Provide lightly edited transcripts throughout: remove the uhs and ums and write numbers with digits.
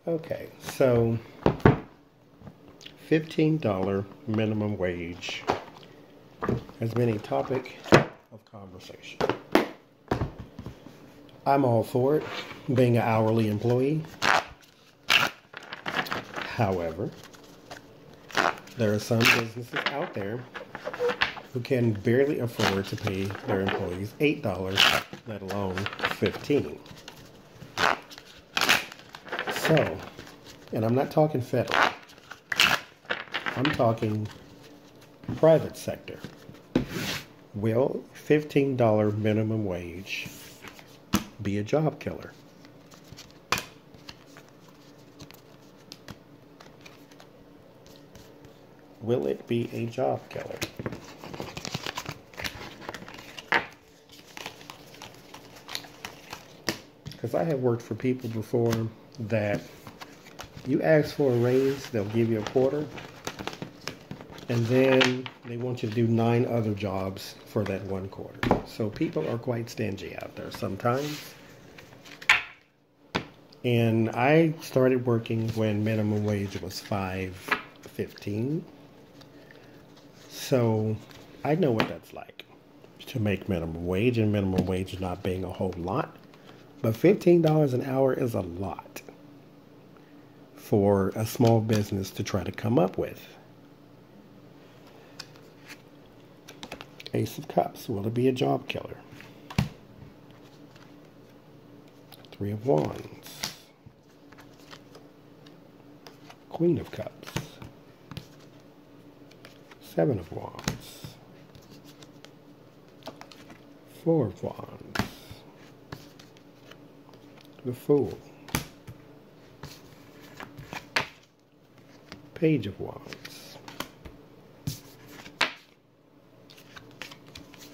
Okay, so $15 minimum wage has been a topic of conversation. I'm all for it, being an hourly employee. However, there are some businesses out there who can barely afford to pay their employees $8, let alone $15. So, and I'm not talking federal, I'm talking private sector. Will $15 minimum wage be a job killer? Will it be a job killer? Because I have worked for people before that you ask for a raise, they'll give you a quarter, and then they want you to do 9 other jobs for that 1/4. So people are quite stingy out there sometimes. And I started working when minimum wage was $5.15. So I know what that's like to make minimum wage, and minimum wage not being a whole lot. But $15 an hour is a lot for a small business to try to come up with. Ace of Cups, will it be a job killer? 3 of Wands. Queen of Cups. 7 of Wands. 4 of Wands. The Fool. Page of Wands.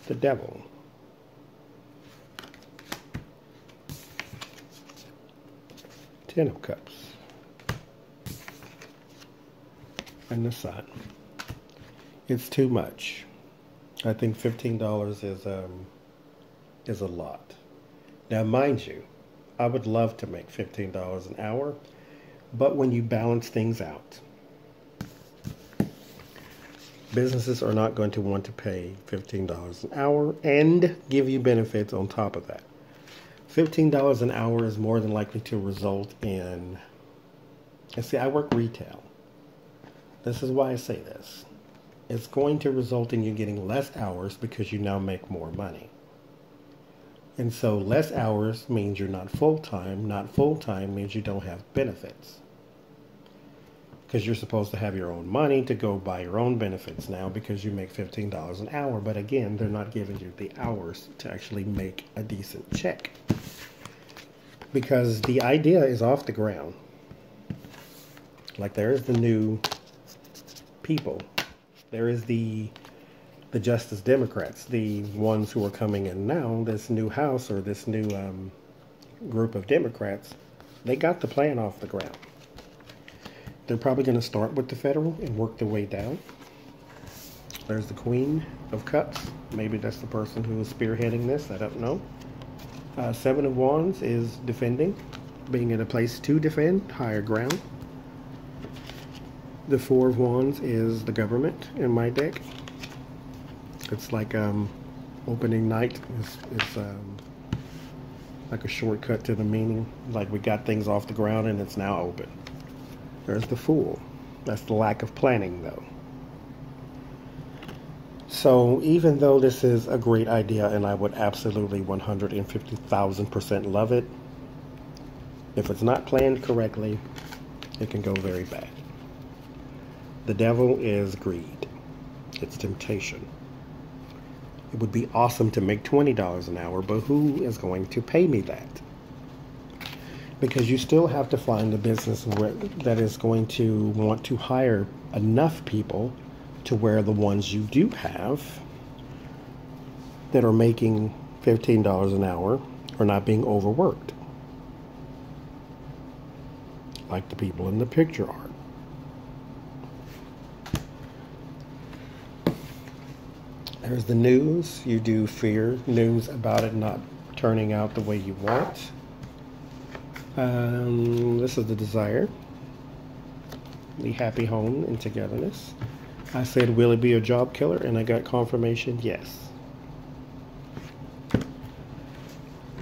The Devil. Ten of Cups. And the Sun. It's too much. I think $15 is a lot. Now, mind you, I would love to make $15 an hour, but when you balance things out, businesses are not going to want to pay $15 an hour and give you benefits on top of that. $15 an hour is more than likely to result in, and see, I work retail. This is why I say this. It's going to result in you getting less hours because you now make more money. And so less hours means you're not full-time. Not full-time means you don't have benefits. Because you're supposed to have your own money to go buy your own benefits now because you make $15 an hour. But again, they're not giving you the hours to actually make a decent check. Because the idea is off the ground. Like, there is the new people. There is the Justice Democrats, the ones who are coming in now, this new House or this new group of Democrats. They got the plan off the ground. They're probably going to start with the federal and work their way down. There's the Queen of Cups. Maybe that's the person who is spearheading this. I don't know. 7 of Wands is defending, being in a place to defend, higher ground. The 4 of Wands is the government in my deck. It's like opening night is like a shortcut to the meaning. Like, we got things off the ground and it's now open. There's the Fool. That's the lack of planning, though. So even though this is a great idea and I would absolutely 150,000% love it, if it's not planned correctly, it can go very bad. The Devil is greed. It's temptation. It would be awesome to make $20 an hour, but who is going to pay me that? Because you still have to find a business that is going to want to hire enough people to where the ones you do have that are making $15 an hour are not being overworked. Like the people in the picture art. There's the news. You do fear news about it not turning out the way you want. This is the desire, the happy home and togetherness. I said, will it be a job killer? And I got confirmation, yes.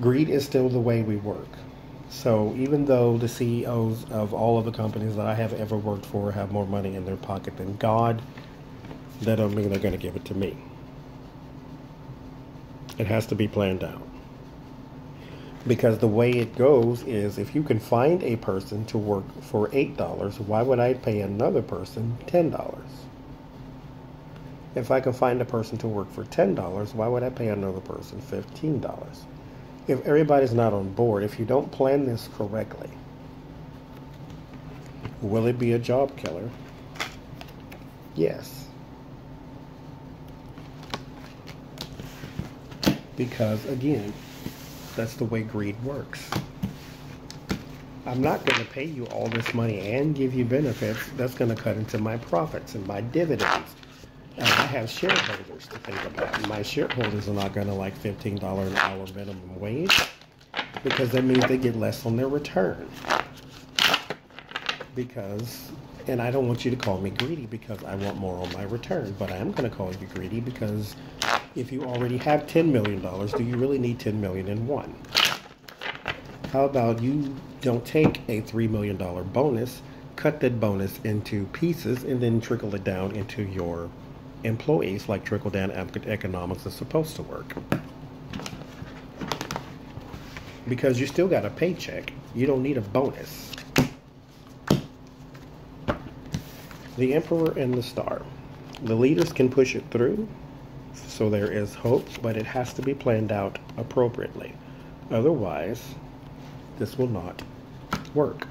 Greed is still the way we work. So even though the CEOs of all of the companies that I have ever worked for have more money in their pocket than God, that don't mean they're going to give it to me. It has to be planned out. Because the way it goes is, if you can find a person to work for $8, why would I pay another person $10? If I can find a person to work for $10, why would I pay another person $15? If everybody's not on board, if you don't plan this correctly, will it be a job killer? Yes. Because again, that's the way greed works. I'm not going to pay you all this money and give you benefits. That's going to cut into my profits and my dividends. And I have shareholders to think about. My shareholders are not going to like $15 an hour minimum wage, because that means they get less on their return. And I don't want you to call me greedy because I want more on my return, but I am going to call you greedy because if you already have $10 million, do you really need $10 million in one? How about you don't take a $3 million bonus, cut that bonus into pieces, and then trickle it down into your employees, like trickle-down economics is supposed to work. Because you still got a paycheck. You don't need a bonus. The Emperor and the Star. The leaders can push it through, so there is hope, but it has to be planned out appropriately. Otherwise, this will not work.